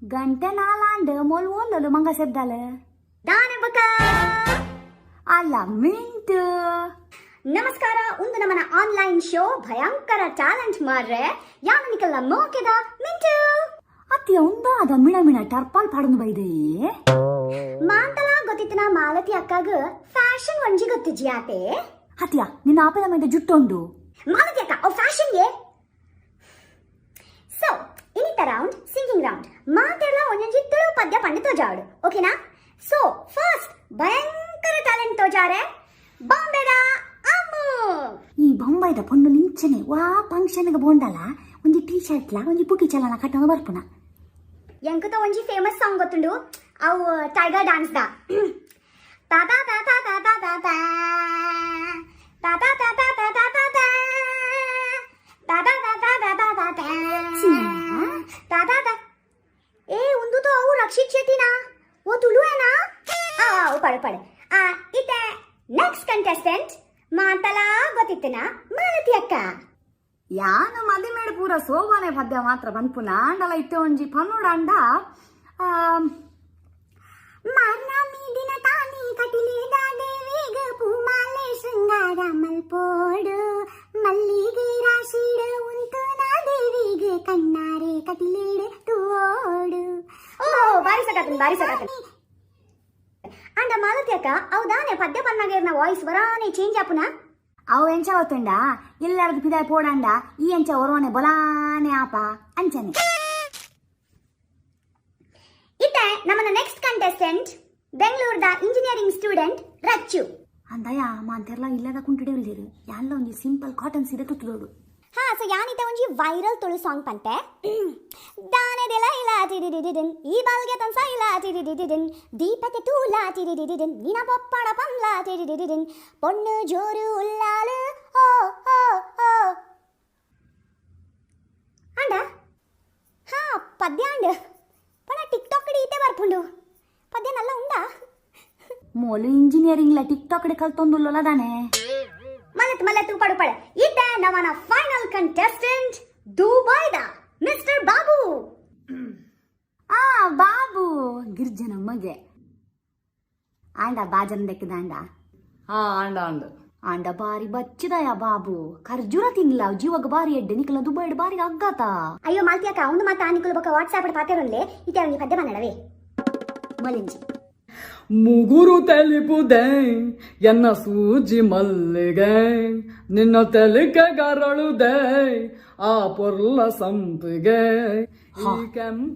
ಗಂಟೆ ನಾಲಾಂಡ್ ಮೊಲ್ ಓಲ್ಲಲು ಮಂಗ ಸೆದ್ದಾಲ ದಾನೆ ಬಕ ಅಲ್ಲ ಮಿಂಟ್ ನಮಸ್ಕಾರ ಒಂದು ನಮ್ಮನ ಆನ್ಲೈನ್ ಶೋ ಭಯಂಕರ ಟಾಲೆಂಟ್ ಮಾರ್ರೆ ಯಾವನಿಕಲ್ಲ ಮೋಕೆದ ಮಿಂಟು ಅತ್ಯ ಉಂದಾದ ಮಿಣ ಟರ್ಪಾಲ್ ಪಾಡನು ಬೈದೆ ಮಾಂತಲ ಗೊತ್ತಿತ್ತಿನ ಮಾಲತಿ ಅಕ್ಕಾಗ ಫ್ಯಾಷನ್ ಒಂಜಿ ಗೊತ್ತಿಜ್ಯಾತೆ ಅತ್ಯ ನಿನ್ನ ಆಪದ ಮೇಲೆ ಜುಟ್ಟುಂಡು ಮಾಲತಿ ಅಕ್ಕ ಓ ಫ್ಯಾಷನ್ಗೆ ಸೊ ಇನ್ನಿತ ರೌಂಡ್ ಸಿಂಗಿಂಗ್ ರೌಂಡ್ ಮಾತೆಲ್ಲ ಒಂದೊಂಜಿ ತುಳು ಪದ್ಯ ಪಂಡ ತೋಜಾಡು ಓಕೆನಾ ಸೊ ಫಸ್ಟ್ ಭಯಂಕರ ಟಾಲೆಂಟ್ ತೋಜಾರೆ ಬಾಂಬೆದ ಅಮ್ಮು ಈ ಬೊಂಬೈದ ಪೊಂಡು ನಿಂಚನೆ ವಾ ಫಂಕ್ಷನ್ಗೆ ಬೋಂಡಲ ಒಂಜಿ ಟೀ ಶರ್ಟ್ಲ ಒಂಜಿ ಪುಟಿ ಚಲನ ಕಟ್ಟೋದು ಬರ್ಪುನ ಎಂಕತ ಒಂಜಿ ಫೇಮಸ್ ಸಾಂಗ್ ಗೊತ್ತುಂಡು ಅವು ಟೈಗರ್ ಡ್ಯಾನ್ಸ್ ದಾ ತಾತಾ ತಾತಾ ತಾತಾ ತಾತಾ ತಾತಾ ತಾತಾ ತಾತಾ ತಾತಾ ತಾತಾ ತಾತಾ ತಾತಾ ತಾತಾ ಏ ಒಂದು ತೋ ಅವು ರಕ್ಷಿತ್ ಶೆಟ್ಟಿನಾ ಓ ತುಳುವೇನಾ ಓ ಪಡೆ ಪಡೆ ಇತ್ತೆ ನೆಕ್ಸ್ಟ್ ಕಂಟೆಸ್ಟೆಂಟ್ ಮಾತಲ ಗೊತ್ತಿತ್ತನ ಮಾಲತಿ ಅಕ್ಕ ಯಾನು ಮದಿ ಮೇಡ ಪೂರ ಸೋಬಾನೆ ಪದ್ಯ ಮಾತ್ರ ಬಂದ್ಪುನ ಅಂಡಲ ಇತ್ತೆ ಒಂಜಿ ಪನ್ನೋಡ ಅಂಡ ಮರ್ನ ಮೀದಿನ ತಾನಿ ಕಟಿಲೇದ ದೇವಿಗ ಪೂಮಾಲೆ ಶೃಂಗಾರ ಮಲ್ಪೋಡು ಮಲ್ಲಿಗೆ ರಾಶಿಡು ಉಂತುನ ದೇವಿಗೆ ಕಣ್ಣಾರೆ ಕಟಿಲೇಡು ತೋಡು ಓ ಬಾರಿ ಸಕಾತನ್ ಅಂಡ ಮಾಲತಿ ಅಕ್ಕ ಅವದಾನೆ ಪದ್ಯ ಪನ್ನಾಗೇರ್ನ ವಾಯ್ಸ್ ವರಾನೆ ಚೇಂಜ್ ಆಪುನ ಅವು ಎಂಚ ಗೊತ್ತುಂಡ ಎಲ್ಲರದು ಪಿದಾಯ ಪೋಡಂಡ ಈ ಎಂಚ ಒರೋನೆ ಬೊಲಾನೆ ಆಪ ಅಂಚನೆ ಇತ್ತೆ ನಮ್ಮನ ನೆಕ್ಸ್ಟ್ ಕಂಟೆಸ್ಟೆಂಟ್ ಬೆಂಗಳೂರದ ಇಂಜಿನಿಯರಿಂಗ್ ಸ್ಟೂಡೆಂಟ್ ರಚ್ಚು ಅಂದಯ ಮಾಂತೆರ್ಲ ಇಲ್ಲದ ಕುಂಟಿಡೆ ಉಳ್ದಿರು ಯಾನ್ಲ ಒಂಜಿ ಸಿಂಪಲ್ ಕಾಟನ್ ಸೀರೆ ತುತ್ತುದೋಡು ಸೊ ಯಾನಿತ ಒಂಜಿ ವೈರಲ್ ತುಳು ಸಾಂಗ್ ಪಂತೆ ದಾನೆದೆಲ ಇಲ್ಲ ಟಿಡಿಡಿಡಿಡಿನ್ ಈ ಬಾಲ್ಗೆ ತನ್ಸ ಇಲ್ಲ ಟಿಡಿಡಿಡಿಡಿನ್ ದೀಪಕ್ಕೆ ತೂಲ ಟಿಡಿಡಿಡಿಡಿನ್ ನಿನ ಪಪ್ಪಡ ಪಂಲ ಟಿಡಿಡಿಡಿಡಿನ್ ಪೊಣ್ಣು ಜೋರು ಉಲ್ಲಾಲು ಓ ಓ ಓ ಅಂಡ ಪದ್ಯ ಅಂಡ ಪಣ ಟಿಕ್ ಟಾಕ್ ಈತೆ ಬರ್ಪುಂಡು ಪದ್ಯ ನಲ್ಲ ಉಂಡಾ ಮೋಲು ಇಂಜಿನಿಯರಿಂಗ್ಲ ಟಿಕ್ ಟಾಕ್ ಕಲ್ತೊಂದುಲ್ಲಲ ದಾನೆ ಮಲತ್ ಪಡು ಪಡೆ ಇದ್ದ ನಮ್ಮನ ಫೈನಲ್ ಕಂಟೆಸ್ಟೆಂಟ್ ದುಬೈದ ಮಿಸ್ಟರ್ ಬಾಬು ಬಾಬು ಗಿರ್ಜನ ಮಗೆ ಆಂಡ ಬಾಜನ್ ದೆಕ್ಕದ ಆಂಡ ಬಾರಿ ಬಚ್ಚಿದಯ ಬಾಬು ಖರ್ಜೂರ ತಿನ್ಲ ಜೀವಗ ಬಾರಿ ಎಡ್ಡೆ ನಿಕಲ ದುಬೈಡ್ ಬಾರಿ ಅಗ್ಗಾತ ಅಯ್ಯೋ ಮಾಲ್ತಿಯಾಕ ಒಂದು ಮಾತ ನಿಕಲು ಬಕ ವಾಟ್ಸಾಪ್ ಪಾತೆರೊಂದೆ ಇತ್ತೆ ಅವನಿಗೆ ಪದ್ಯ ಬಂದಳವೇ ಮೊಲಿಂಜಿ ಮುಗುರು ತೆಲಿಪುದೆ ಎನ್ನ ಸೂಜಿ ಮಲ್ಲಿಗೆ ನಿನ್ನ ತೆಲಿಕೆ ಗರಳುದೆ ಆ ಪೊರ್ಲ ಸಂಪಿಗೆ ಈ ಕೆಂಪು